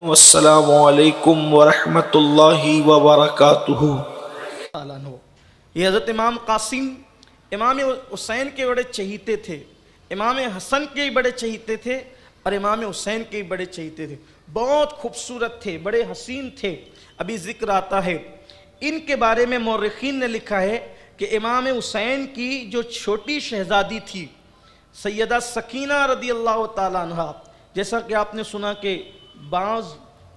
والسلام علیکم ورحمۃ اللہ وبرکاتہ۔ یہ حضرت امام قاسم امام حسین کے بڑے چہیتے تھے، امام حسن کے بڑے چہیتے تھے اور امام حسین کے بڑے چہیتے تھے۔ بہت خوبصورت تھے، بڑے حسین تھے۔ ابھی ذکر آتا ہے ان کے بارے میں، مورخین نے لکھا ہے کہ امام حسین کی جو چھوٹی شہزادی تھی سیدہ سکینہ رضی اللہ تعالیٰ عنہ، جیسا کہ آپ نے سنا کہ بعض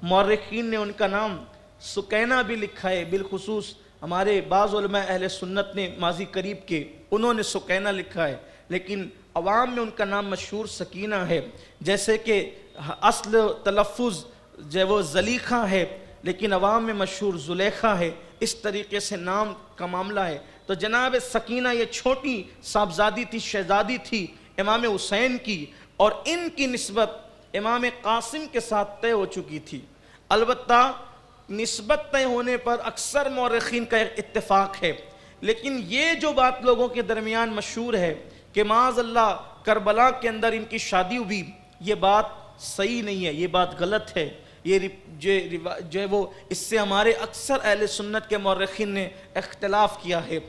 مورخین نے ان کا نام سکینہ بھی لکھا ہے، بالخصوص ہمارے بعض علماء اہل سنت نے ماضی قریب کے انہوں نے سکینہ لکھا ہے، لیکن عوام میں ان کا نام مشہور سکینہ ہے۔ جیسے کہ اصل تلفظ جو وہ زلیخہ ہے لیکن عوام میں مشہور زلیخہ ہے، اس طریقے سے نام کا معاملہ ہے۔ تو جناب سکینہ یہ چھوٹی صاحبزادی تھی، شہزادی تھی امام حسین کی، اور ان کی نسبت امام قاسم کے ساتھ طے ہو چکی تھی۔ البتہ نسبت طے ہونے پر اکثر مورخین کا اتفاق ہے، لیکن یہ جو بات لوگوں کے درمیان مشہور ہے کہ معاذ اللہ کربلا کے اندر ان کی شادی ہوئی، یہ بات صحیح نہیں ہے، یہ بات غلط ہے۔ یہ جو ہے وہ اس سے ہمارے اکثر اہل سنت کے مورخین نے اختلاف کیا ہے۔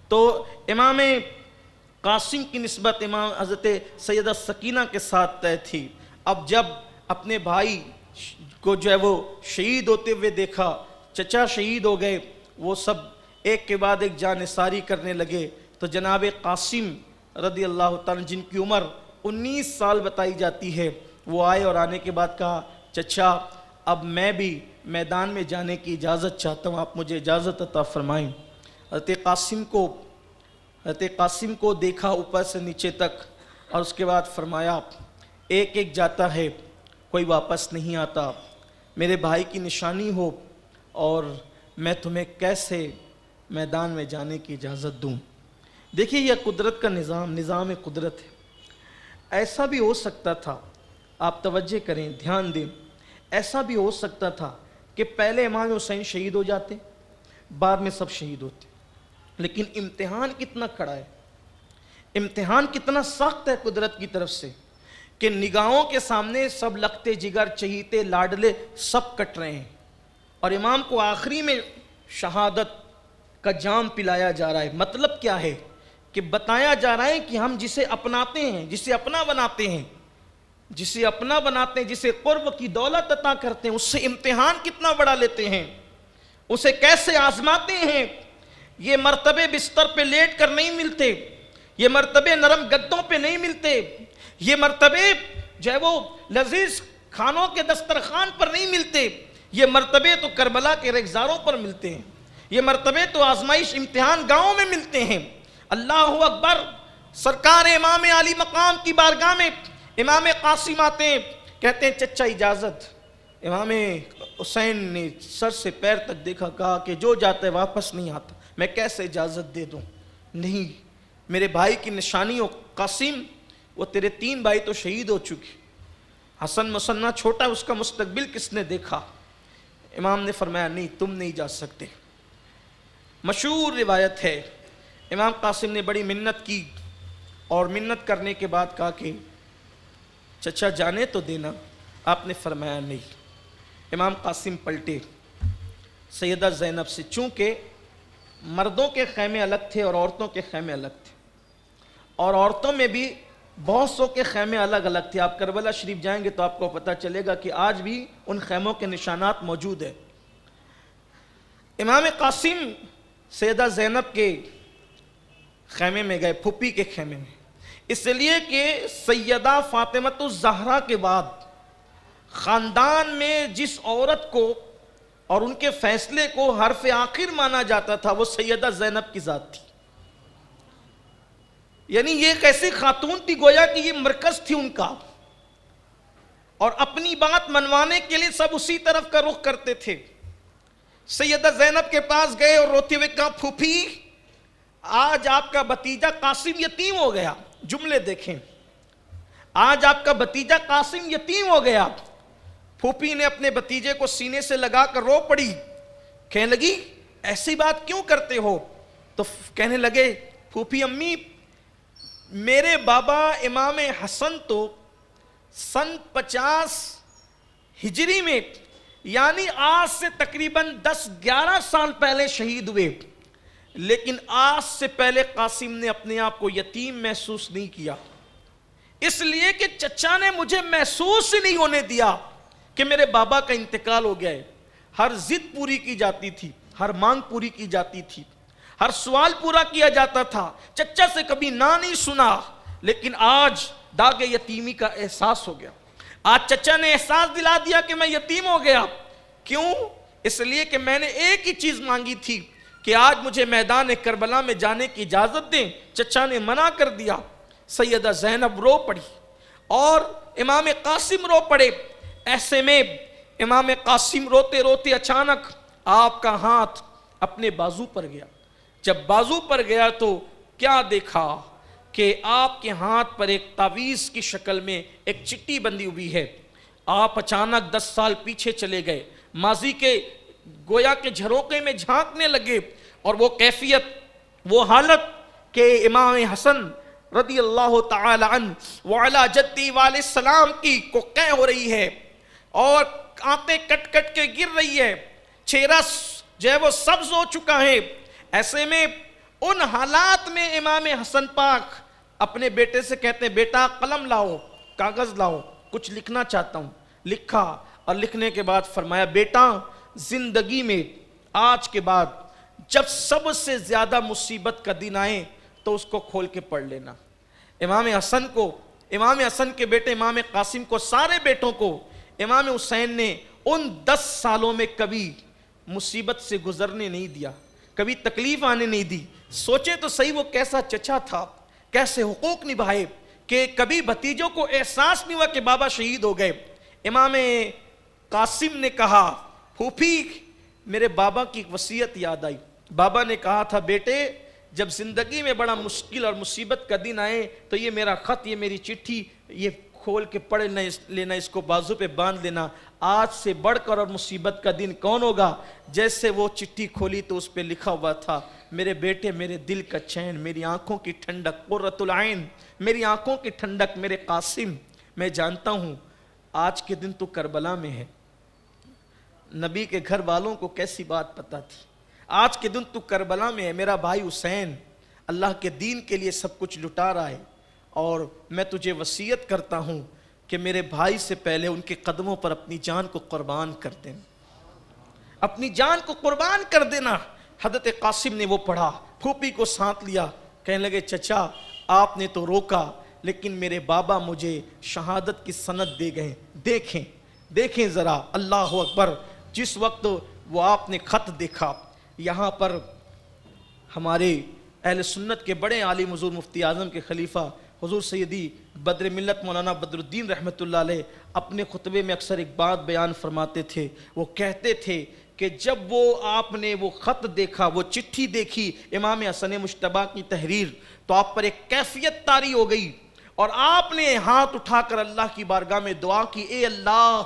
تو امام قاسم کی نسبت امام حضرت سیدہ سکینہ کے ساتھ طے تھی۔ اب جب اپنے بھائی کو جو ہے وہ شہید ہوتے ہوئے دیکھا، چچا شہید ہو گئے، وہ سب ایک کے بعد ایک جانثاری کرنے لگے، تو جناب قاسم رضی اللہ تعالیٰ جن کی عمر 19 سال بتائی جاتی ہے، وہ آئے اور آنے کے بعد کہا چچا اب میں بھی میدان میں جانے کی اجازت چاہتا ہوں، آپ مجھے اجازت عطا فرمائیں۔ حضرت قاسم کو دیکھا اوپر سے نیچے تک، اور اس کے بعد فرمایا ایک ایک جاتا ہے کوئی واپس نہیں آتا، میرے بھائی کی نشانی ہو اور میں تمہیں کیسے میدان میں جانے کی اجازت دوں۔ دیکھیے یہ قدرت کا نظام قدرت ہے۔ ایسا بھی ہو سکتا تھا، آپ توجہ کریں، دھیان دیں، ایسا بھی ہو سکتا تھا کہ پہلے امام حسین شہید ہو جاتے، بعد میں سب شہید ہوتے، لیکن امتحان کتنا کھڑا ہے، امتحان کتنا سخت ہے قدرت کی طرف سے کہ نگاہوں کے سامنے سب لختے جگر، چہیتے، لاڈلے سب کٹ رہے ہیں، اور امام کو آخری میں شہادت کا جام پلایا جا رہا ہے۔ مطلب کیا ہے کہ بتایا جا رہا ہے کہ ہم جسے اپناتے ہیں، جسے اپنا بناتے ہیں، جسے قرب کی دولت عطا کرتے ہیں، اس سے امتحان کتنا بڑا لیتے ہیں، اسے کیسے آزماتے ہیں۔ یہ مرتبے بستر پہ لیٹ کر نہیں ملتے، یہ مرتبے نرم گدوں پہ نہیں ملتے، یہ مرتبے جو ہے وہ لذیذ کھانوں کے دسترخوان پر نہیں ملتے، یہ مرتبے تو کربلا کے ریگزاروں پر ملتے ہیں، یہ مرتبے تو آزمائش امتحان گاؤں میں ملتے ہیں۔ اللہ اکبر۔ سرکار امام علی مقام کی بارگاہ میں امام قاسم آتے ہیں، کہتے ہیں چچا اجازت۔ امام حسین نے سر سے پیر تک دیکھا، کہا کہ جو جاتا ہے واپس نہیں آتا، میں کیسے اجازت دے دوں؟ نہیں، میرے بھائی کی نشانی ہو قاسم، وہ تیرے 3 بھائی تو شہید ہو چکے، حسن مسنہ چھوٹا، اس کا مستقبل کس نے دیکھا؟ امام نے فرمایا نہیں، تم نہیں جا سکتے۔ مشہور روایت ہے، امام قاسم نے بڑی منت کی، اور منت کرنے کے بعد کہا کہ چچا جانے تو دینا۔ آپ نے فرمایا نہیں۔ امام قاسم پلٹے سیدہ زینب سے، چونکہ مردوں کے خیمے الگ تھے اور عورتوں کے خیمے الگ تھے، اور عورتوں میں بھی بہت سو کے خیمے الگ الگ تھے۔ آپ کربلا شریف جائیں گے تو آپ کو پتہ چلے گا کہ آج بھی ان خیموں کے نشانات موجود ہیں۔ امام قاسم سیدہ زینب کے خیمے میں گئے، پھپھی کے خیمے میں، اس لیے کہ سیدہ فاطمۃ الزہرا کے بعد خاندان میں جس عورت کو اور ان کے فیصلے کو حرف آخر مانا جاتا تھا وہ سیدہ زینب کی ذات تھی۔ یعنی یہ ایک ایسی خاتون تھی گویا کہ یہ مرکز تھی ان کا، اور اپنی بات منوانے کے لیے سب اسی طرف کا رخ کرتے تھے۔ سیدہ زینب کے پاس گئے اور روتے ہوئے کہا پھوپھی آج آپ کا بھتیجا قاسم یتیم ہو گیا۔ جملے دیکھیں، آج آپ کا بھتیجا قاسم یتیم ہو گیا۔ پھوپھی نے اپنے بھتیجے کو سینے سے لگا کر رو پڑی، کہنے لگی ایسی بات کیوں کرتے ہو؟ تو کہنے لگے پھوپھی امی میرے بابا امام حسن تو سن 50 ہجری میں یعنی آج سے تقریباً 10-11 سال پہلے شہید ہوئے، لیکن آج سے پہلے قاسم نے اپنے آپ کو یتیم محسوس نہیں کیا، اس لیے کہ چچا نے مجھے محسوس ہی نہیں ہونے دیا کہ میرے بابا کا انتقال ہو گیا ہے۔ ہر ضد پوری کی جاتی تھی، ہر مانگ پوری کی جاتی تھی، ہر سوال پورا کیا جاتا تھا، چچا سے کبھی نہ نہیں سنا، لیکن آج داغ یتیمی کا احساس ہو گیا۔ آج چچا نے احساس دلا دیا کہ میں یتیم ہو گیا۔ کیوں؟ اس لیے کہ میں نے ایک ہی چیز مانگی تھی کہ آج مجھے میدان کربلا میں جانے کی اجازت دیں، چچا نے منع کر دیا۔ سیدہ زینب رو پڑی اور امام قاسم رو پڑے۔ ایسے میں امام قاسم روتے روتے اچانک آپ کا ہاتھ اپنے بازو پر گیا۔ جب بازو پر گیا تو کیا دیکھا کہ آپ کے ہاتھ پر ایک تعویذ کی شکل میں ایک چٹھی بندھی ہوئی ہے۔ آپ اچانک 10 سال پیچھے چلے گئے، ماضی کے گویا کے جھروکے میں جھانکنے لگے، اور وہ کیفیت، وہ حالت کہ امام حسن رضی اللہ تعالی عنہ وعلا جدی والے السلام کی کو قے ہو رہی ہے اور آنتیں کٹ کٹ کے گر رہی ہے، چہرہ جو ہے وہ سبز ہو چکا ہے۔ ایسے میں ان حالات میں امام حسن پاک اپنے بیٹے سے کہتے ہیں بیٹا قلم لاؤ، کاغذ لاؤ، کچھ لکھنا چاہتا ہوں۔ لکھا، اور لکھنے کے بعد فرمایا بیٹا زندگی میں آج کے بعد جب سب سے زیادہ مصیبت کا دن آئے تو اس کو کھول کے پڑھ لینا۔ امام حسن کے بیٹے امام قاسم کو، سارے بیٹوں کو امام حسین نے ان 10 سالوں میں کبھی مصیبت سے گزرنے نہیں دیا، کبھی تکلیف آنے نہیں دی۔ سوچے تو صحیح وہ کیسا چچا تھا، کیسے حقوق نبھائے کہ کبھی بھتیجوں کو احساس نہیں ہوا کہ بابا شہید ہو گئے۔ امام قاسم نے کہا پھوپھی میرے بابا کی ایک وصیت یاد آئی۔ بابا نے کہا تھا بیٹے جب زندگی میں بڑا مشکل اور مصیبت کا دن آئے تو یہ میرا خط، یہ میری چٹھی، یہ کھول کے پڑھ لینا، اس کو بازو پہ باندھ لینا۔ آج سے بڑھ کر اور مصیبت کا دن کون ہوگا؟ جیسے وہ چٹھی کھولی تو اس پہ لکھا ہوا تھا میرے بیٹے میرے دل کا چین، میری آنکھوں کی ٹھنڈک، قرۃ العین، میری آنکھوں کی ٹھنڈک میرے قاسم، میں جانتا ہوں آج کے دن تو کربلا میں ہے۔ نبی کے گھر والوں کو کیسی بات پتہ تھی، آج کے دن تو کربلا میں ہے، میرا بھائی حسین اللہ کے دین کے لیے سب کچھ لٹا رہا ہے، اور میں تجھے وصیت کرتا ہوں کہ میرے بھائی سے پہلے ان کے قدموں پر اپنی جان کو قربان کر دینا، اپنی جان کو قربان کر دینا۔ حضرت قاسم نے وہ پڑھا، پھوپھی کو ساتھ لیا، کہنے لگے چچا آپ نے تو روکا لیکن میرے بابا مجھے شہادت کی سند دے گئے، دیکھیں ذرا، اللہ اکبر۔ جس وقت وہ آپ نے خط دیکھا، یہاں پر ہمارے اہل سنت کے بڑے عالم حضور مفتی اعظم کے خلیفہ حضور سیدی بدر ملت مولانا بدر الدین رحمۃ اللہ علیہ اپنے خطبے میں اکثر ایک بات بیان فرماتے تھے۔ وہ کہتے تھے کہ جب وہ آپ نے وہ خط دیکھا، وہ چٹھی دیکھی امام حسن مجتبیٰ کی تحریر، تو آپ پر ایک کیفیت طاری ہو گئی، اور آپ نے ہاتھ اٹھا کر اللہ کی بارگاہ میں دعا کی، اے اللہ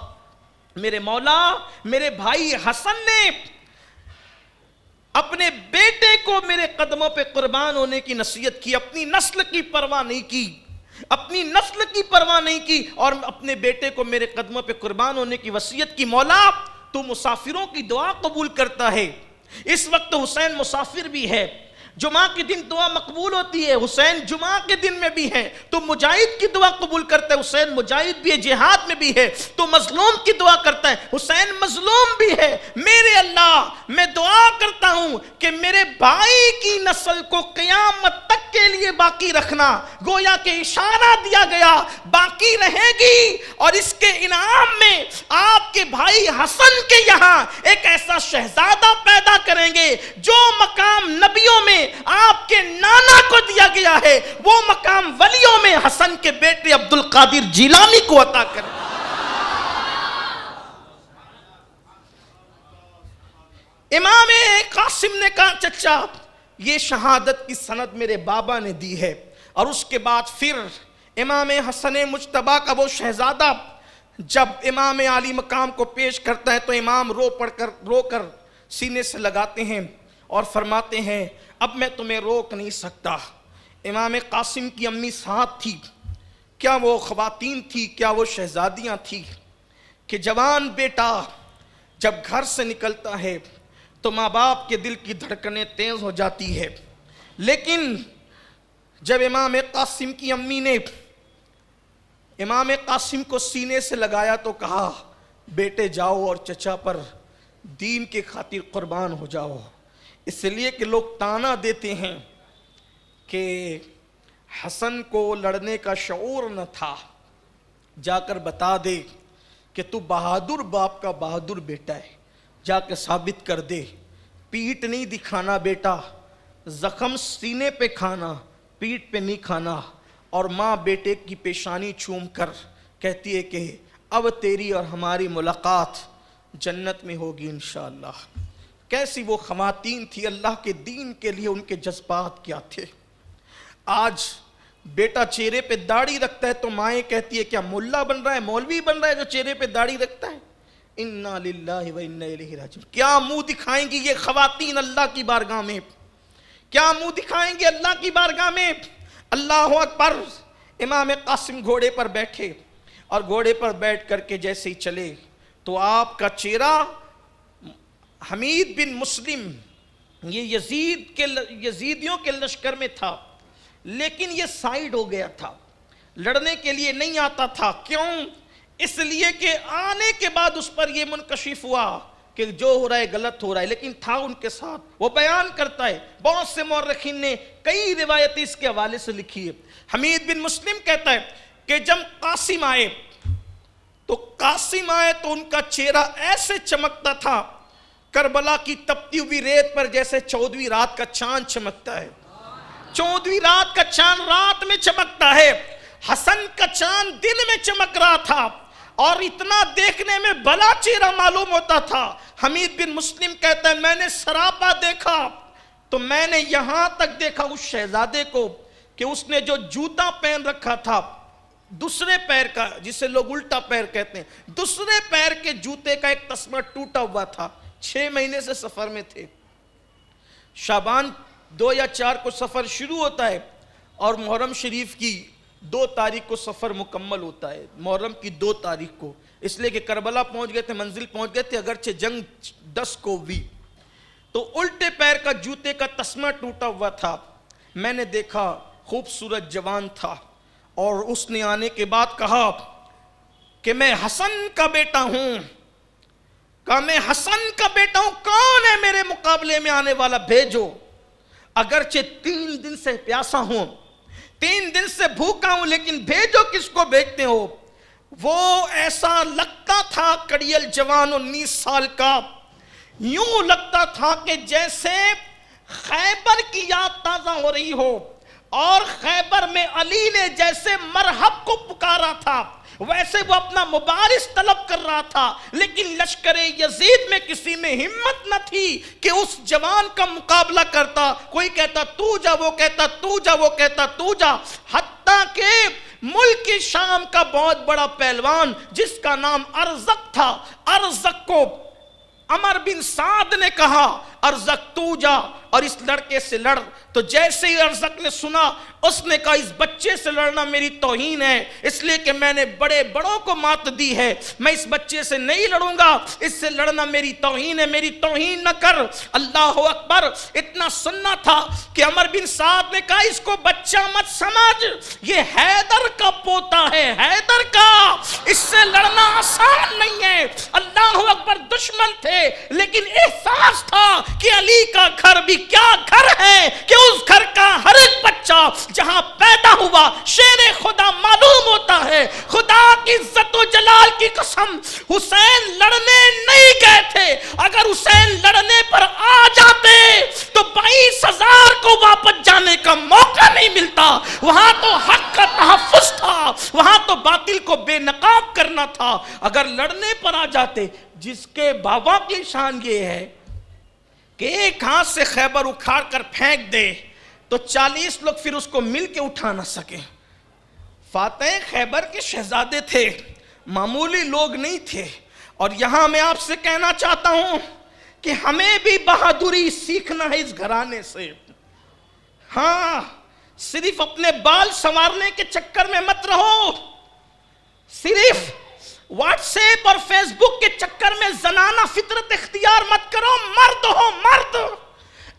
میرے مولا، میرے بھائی حسن نے اپنے بیٹے کو میرے قدموں پہ قربان ہونے کی نصیحت کی، اپنی نسل کی پرواہ نہیں کی، اپنی نسل کی پرواہ نہیں کی، اور اپنے بیٹے کو میرے قدموں پہ قربان ہونے کی وصیت کی۔ مولا تو مسافروں کی دعا قبول کرتا ہے، اس وقت حسین مسافر بھی ہے، جمعہ کے دن دعا مقبول ہوتی ہے، حسین جمعہ کے دن میں بھی ہے، تو مجاہد کی دعا قبول کرتا ہے، حسین مجاہد بھی ہے، جہاد میں بھی ہے، تو مظلوم کی دعا کرتا ہے، حسین مظلوم بھی ہے۔ میرے اللہ میں دعا کرتا ہوں کہ میرے بھائی کی نسل کو قیامت تک کے لیے باقی رکھنا، گویا کہ اشارہ دیا گیا باقی رہے گی، اور اس کے انعام میں آپ کے بھائی حسن کے یہاں ایک ایسا شہزادہ پیدا کریں گے جو مقام نبیوں میں آپ کے نانا کو دیا گیا ہے، وہ مقام ولیوں میں حسن کے بیٹے عبد القادر جیلانی کو عطا کرے۔ امام قاسم نے کہا چچا یہ شہادت کی سند میرے بابا نے دی ہے، اور اس کے بعد پھر امام حسن مجتبیٰ کا وہ شہزادہ جب امام عالی مقام کو پیش کرتا ہے تو امام رو کر سینے سے لگاتے ہیں اور فرماتے ہیں اب میں تمہیں روک نہیں سکتا۔ امام قاسم کی امی ساتھ تھی، کیا وہ خواتین تھی، کیا وہ شہزادیاں تھی کہ جوان بیٹا جب گھر سے نکلتا ہے تو ماں باپ کے دل کی دھڑکنیں تیز ہو جاتی ہے، لیکن جب امام قاسم کی امی نے امام قاسم کو سینے سے لگایا تو کہا بیٹے جاؤ اور چچا پر دین کے خاطر قربان ہو جاؤ، اس لیے کہ لوگ تانا دیتے ہیں کہ حسن کو لڑنے کا شعور نہ تھا، جا کر بتا دے کہ تو بہادر باپ کا بہادر بیٹا ہے، جا کے ثابت کر دے، پیٹ نہیں دکھانا بیٹا، زخم سینے پہ کھانا، پیٹ پہ نہیں کھانا۔ اور ماں بیٹے کی پیشانی چوم کر کہتی ہے کہ اب تیری اور ہماری ملاقات جنت میں ہوگی انشاءاللہ۔ کیسی وہ خواتین تھی، اللہ کے دین کے لیے ان کے جذبات کیا تھے۔ آج بیٹا چہرے پہ داڑھی رکھتا ہے تو مائیں کہتی ہے کیا ملا بن رہا ہے، مولوی بن رہا ہے جو چہرے پہ داڑھی رکھتا ہے؟ انا للہ و انا الیہ راجعون۔ کیا منہ دکھائیں گی یہ خواتین اللہ کی بارگاہ میں؟ کیا منہ دکھائیں گے اللہ کی بارگاہ میں؟ اللہ اکبر۔ امام قاسم گھوڑے پر بیٹھے اور گھوڑے پر بیٹھ کر کے جیسے ہی چلے تو آپ کا چہرہ حمید بن مسلم یہ یزیدیوں کے لشکر میں تھا، لیکن یہ سائیڈ ہو گیا تھا، لڑنے کے لیے نہیں آتا تھا۔ کیوں؟ اس لیے کہ آنے کے بعد اس پر یہ منکشف ہوا کہ جو ہو رہا ہے غلط ہو رہا ہے، لیکن تھا ان کے ساتھ، وہ بیان کرتا ہے۔ بہت سے مورخین نے کئی روایتیں اس کے حوالے سے لکھی ہے۔ حمید بن مسلم کہتا ہے کہ جب قاسم آئے تو ان کا چہرہ ایسے چمکتا تھا کربلا کی تپتی ہوئی ریت پر جیسے 14ویں رات کا چاند چمکتا ہے۔ 14ویں رات کا چاند رات میں چمکتا ہے، حسن کا چاند دن میں چمک رہا تھا اور اتنا دیکھنے میں بھلا چہرہ معلوم ہوتا تھا۔ حمید بن مسلم کہتا ہے میں نے سراپا دیکھا تو میں نے یہاں تک دیکھا اس شہزادے کو کہ اس نے جو جوتا پہن رکھا تھا دوسرے پیر کا، جسے لوگ الٹا پیر کہتے ہیں، دوسرے پیر کے جوتے کا ایک تسمہ ٹوٹا ہوا تھا۔ 6 مہینے سے سفر میں تھے، شعبان 2 یا 4 کو سفر شروع ہوتا ہے اور محرم شریف کی 2 تاریخ کو سفر مکمل ہوتا ہے، محرم کی 2 تاریخ کو، اس لیے کہ کربلا پہنچ گئے تھے، منزل پہنچ گئے تھے، اگرچہ جنگ 10 کو ہوئی۔ تو الٹے پیر کا جوتے کا تسمہ ٹوٹا ہوا تھا۔ میں نے دیکھا خوبصورت جوان تھا اور اس نے آنے کے بعد کہا کہ میں حسن کا بیٹا ہوں، کہا میں حسن کا بیٹا ہوں، کون ہے میرے مقابلے میں آنے والا، بھیجو۔ اگرچہ 3 دن سے پیاسا ہوں، 3 دن سے بھوکا ہوں، لیکن بھیجو۔ کس کو بھیجتے ہو؟ وہ ایسا لگتا تھا کڑیل جوان 19 سال کا، یوں لگتا تھا کہ جیسے خیبر کی یاد تازہ ہو رہی ہو، اور خیبر میں علی نے جیسے مرحب کو پکارا تھا ویسے وہ اپنا مبارز طلب کر رہا تھا، لیکن لشکر یزید میں کسی میں ہمت نہ تھی کہ اس جوان کا مقابلہ کرتا۔ کوئی کہتا تو جا، وہ کہتا تو جا، وہ کہتا تو جا، حتیٰ کہ ملک شام کا بہت بڑا پہلوان جس کا نام ارزق تھا، ارزق کو عمر بن سعد نے کہا ارزق تو جا اور اس لڑکے سے لڑ۔ تو جیسے ہی ارزق نے سنا اس نے کہا اس بچے سے لڑنا میری توہین ہے، اس لیے کہ میں نے بڑے بڑوں کو مات دی ہے، میں اس بچے سے نہیں لڑوں گا، اس سے لڑنا میری توہین ہے، میری توہین نہ کر۔ اللہ اکبر۔ اتنا سننا تھا کہ عمر بن سعد نے کہا اس کو بچہ مت سمجھ، یہ حیدر کا پوتا ہے، حیدر کا، اس سے لڑنا آسان نہیں ہے۔ اللہ اکبر۔ دشمن تھے لیکن احساس تھا کہ علی کا گھر بھی کیا گھر ہے کہ اس گھر کا ہر ایک بچہ جہاں پیدا ہوا شیر خدا معلوم ہوتا ہے۔ خدا کی عزت و جلال کی قسم، حسین لڑنے نہیں گئے تھے، اگر حسین لڑنے پر آ جاتے تو 22,000 کو واپس جانے کا موقع نہیں ملتا۔ وہاں تو حق کا تحفظ تھا، وہاں تو باطل کو بے نقاب کرنا تھا۔ اگر لڑنے پر آ جاتے، جس کے بابا کی شان یہ ہے کہ ایک ہاتھ سے خیبر اکھاڑ کر پھینک دے تو 40 لوگ پھر اس کو مل کے اٹھا نہ سکے۔ فاتح خیبر کے شہزادے تھے، معمولی لوگ نہیں تھے۔ اور یہاں میں آپ سے کہنا چاہتا ہوں کہ ہمیں بھی بہادری سیکھنا ہے اس گھرانے سے۔ ہاں، صرف اپنے بال سنوارنے کے چکر میں مت رہو، صرف واٹس ایپ اور فیس بک کے چکر میں زنانہ فطرت اختیار مت کرو، مرد ہو مرد۔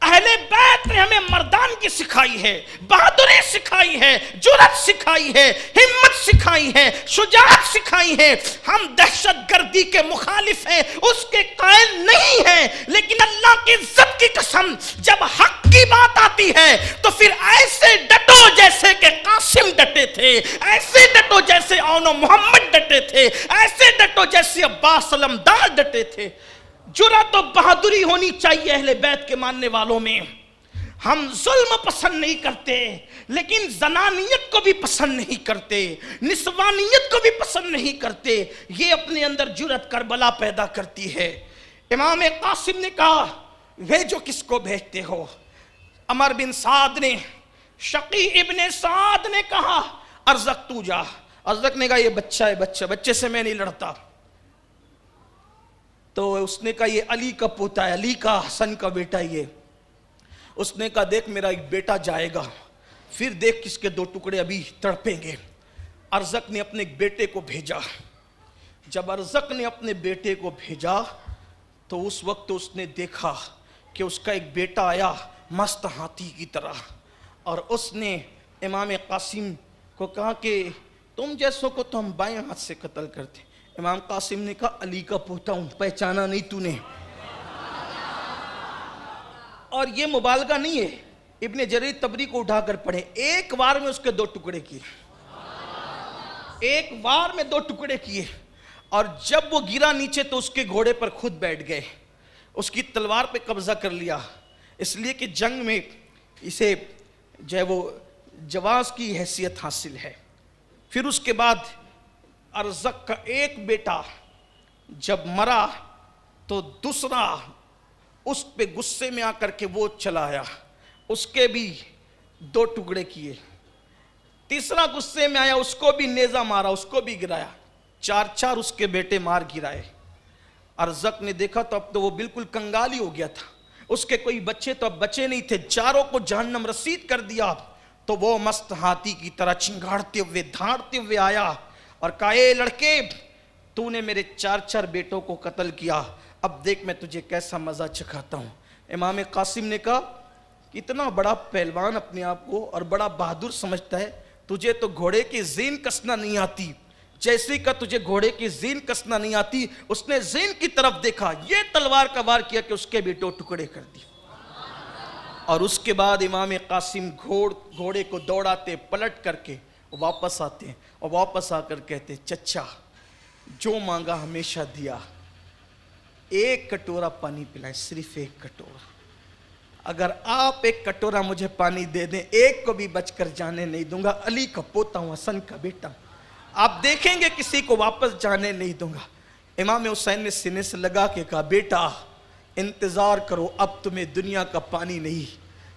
اہل بیت نے ہمیں مردانگی سکھائی ہے، بہادری سکھائی ہے، جرأت سکھائی ہے، ہمت سکھائی ہے، شجاعت سکھائی ہے۔ ہم دہشت گردی کے مخالف ہیں، اس کے قائل نہیں ہیں، لیکن اللہ کی عزت کی قسم جب حق کی بات آتی ہے تو پھر ایسے ڈٹو جیسے کہ قاسم ڈٹے تھے، ایسے ڈٹو جیسے اون و محمد ڈٹے تھے، ایسے ڈٹو جیسے عباس علمدار ڈٹے تھے۔ جرأت و بہادری ہونی چاہیے اہل بیت کے ماننے والوں میں۔ ہم ظلم پسند نہیں کرتے، لیکن زنانیت کو بھی پسند نہیں کرتے، نسوانیت کو بھی پسند نہیں کرتے۔ یہ اپنے اندر جرأت کربلا پیدا کرتی ہے۔ امام قاسم نے کہا بھیجو کس کو بھیجتے ہو؟ عمر بن سعد نے، شقی ابن سعد نے کہا ارزق تو جا۔ ارزق نے کہا یہ بچہ ہے، بچے سے میں نہیں لڑتا۔ تو اس نے کہا یہ علی کا پوتا ہے، علی کا، حسن کا بیٹا یہ۔ اس نے کہا دیکھ میرا ایک بیٹا جائے گا، پھر دیکھ کس کے 2 ٹکڑے ابھی تڑپیں گے۔ ارزق نے اپنے بیٹے کو بھیجا۔ جب ارزق نے اپنے بیٹے کو بھیجا تو اس وقت اس نے دیکھا کہ اس کا ایک بیٹا آیا مست ہاتھی کی طرح، اور اس نے امام قاسم کو کہا کہ تم جیسوں کو تو ہم بائیں ہاتھ سے قتل کرتے۔ امام قاسم نے کہا علی کا پوتا ہوں، پہچانا نہیں تو نے؟ اور یہ مبالغہ نہیں ہے، ابن جریر طبری کو اٹھا کر پڑھیں، ایک وار میں اس کے 2 ٹکڑے کیے، ایک وار میں 2 ٹکڑے کیے۔ اور جب وہ گرا نیچے تو اس کے گھوڑے پر خود بیٹھ گئے، اس کی تلوار پہ قبضہ کر لیا، اس لیے کہ جنگ میں اسے جو ہے وہ جواز کی حیثیت حاصل ہے۔ پھر اس کے بعد ارزق کا ایک بیٹا جب مرا تو دوسرا اس پہ غصے میں آ کر کے وہ چلا آیا، اس کے بھی 2 ٹکڑے کیے۔ تیسرا غصے میں آیا، اس کو بھی نیزہ مارا، اس کو بھی گرایا، 4 اس کے بیٹے مار گرائے۔ ارزق نے دیکھا تو اب تو وہ بالکل کنگالی ہو گیا تھا، اس کے کوئی بچے تو اب بچے نہیں تھے، 4 کو جہنم رسید کر دیا۔ تو وہ مست ہاتھی کی طرح چنگاڑتے ہوئے دھاڑتے ہوئے آیا اور کہا اے لڑکے تو نے میرے 4 بیٹوں کو قتل کیا، اب دیکھ میں تجھے کیسا مزہ چکھاتا ہوں۔ امام قاسم نے کہا اتنا بڑا پہلوان اپنے آپ کو اور بڑا بہادر سمجھتا ہے، تجھے تو گھوڑے کی زین کسنا نہیں آتی، جیسے کہ تجھے گھوڑے کی زین کسنا نہیں آتی۔ اس نے زین کی طرف دیکھا، یہ تلوار کا وار کیا کہ اس کے بھی 2 ٹکڑے کر دی۔ اور اس کے بعد امام قاسم گھوڑے کو دوڑاتے پلٹ کر کے واپس آتے ہیں، اور واپس آ کر کہتے چچا جو مانگا ہمیشہ دیا، 1 کٹورا پانی پلائیں، صرف 1 کٹورا، اگر آپ 1 کٹورا مجھے پانی دے دیں 1 کو بھی بچ کر جانے نہیں دوں گا، علی کا پوتا ہوں، حسن کا بیٹا، آپ دیکھیں گے کسی کو واپس جانے نہیں دوں گا۔ امام حسین نے سینے سے لگا کے کہا بیٹا انتظار کرو، اب تمہیں دنیا کا پانی نہیں،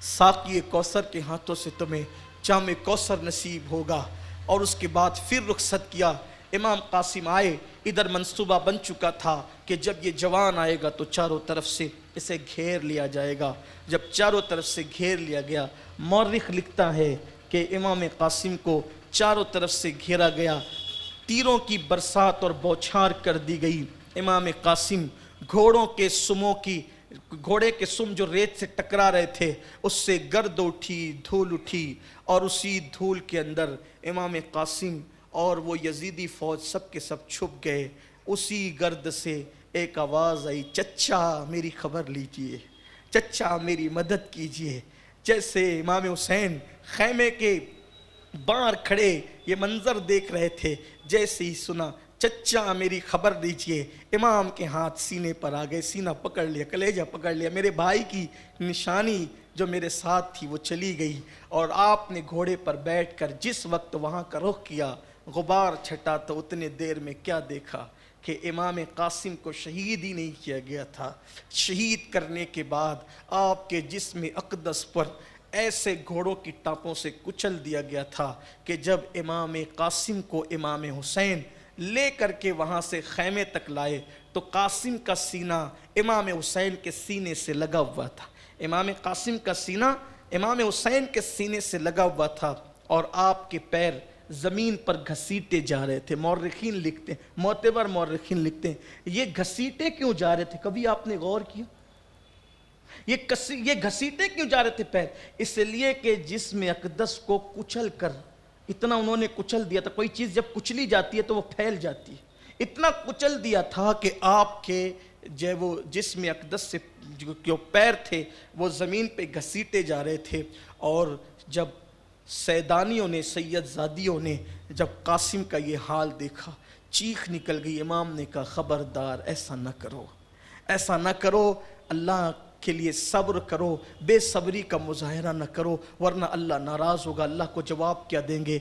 ساقی کوثر کے ہاتھوں سے تمہیں جام کوثر نصیب ہوگا۔ اور اس کے بعد پھر رخصت کیا۔ امام قاسم آئے، ادھر منصوبہ بن چکا تھا کہ جب یہ جوان آئے گا تو چاروں طرف سے اسے گھیر لیا جائے گا۔ جب چاروں طرف سے گھیر لیا گیا، مورخ لکھتا ہے کہ امام قاسم کو چاروں طرف سے گھیرا گیا، تیروں کی برسات اور بوچھار کر دی گئی۔ امام قاسم گھوڑے کے سم جو ریت سے ٹکرا رہے تھے اس سے گرد اٹھی، دھول اٹھی، اور اسی دھول کے اندر امام قاسم اور وہ یزیدی فوج سب کے سب چھپ گئے۔ اسی گرد سے ایک آواز آئی، چچا میری خبر لیجئے، چچا میری مدد کیجئے۔ جیسے امام حسین خیمے کے باہر کھڑے یہ منظر دیکھ رہے تھے، جیسے ہی سنا چچا میری خبر دیجئے، امام کے ہاتھ سینے پر آ گئے، سینہ پکڑ لیا، کلیجہ پکڑ لیا، میرے بھائی کی نشانی جو میرے ساتھ تھی وہ چلی گئی۔ اور آپ نے گھوڑے پر بیٹھ کر جس وقت وہاں کا رخ کیا، غبار چھٹا تو اتنے دیر میں کیا دیکھا کہ امام قاسم کو شہید ہی نہیں کیا گیا تھا، شہید کرنے کے بعد آپ کے جسم اقدس پر ایسے گھوڑوں کی ٹانپوں سے کچل دیا گیا تھا کہ جب امام قاسم کو امام حسین لے کر کے وہاں سے خیمے تک لائے تو قاسم کا سینہ امام حسین کے سینے سے لگا ہوا تھا، امام قاسم کا سینہ امام حسین کے سینے سے لگا ہوا تھا، اور آپ کے پیر زمین پر گھسیٹے جا رہے تھے. مورخین لکھتے ہیں, معتبر مورخین لکھتے ہیں, یہ گھسیٹے کیوں جا رہے تھے؟ کبھی آپ نے غور کیا یہ گھسیٹے کیوں جا رہے تھے پیر؟ اس لیے کہ جسم اقدس کو کچل کر, اتنا انہوں نے کچل دیا تھا. کوئی چیز جب کچلی جاتی ہے تو وہ پھیل جاتی ہے. اتنا کچل دیا تھا کہ آپ کے جو وہ جسم اقدس سے جو پیر تھے وہ زمین پہ گھسیٹے جا رہے تھے. اور جب سیدانیوں نے, سید زادیوں نے جب قاسم کا یہ حال دیکھا, چیخ نکل گئی. امام نے کہا خبردار, ایسا نہ کرو, ایسا نہ کرو, اللہ کے لیے صبر کرو, بے صبری کا مظاہرہ نہ کرو, ورنہ اللہ ناراض ہوگا. اللہ کو جواب کیا دیں گے؟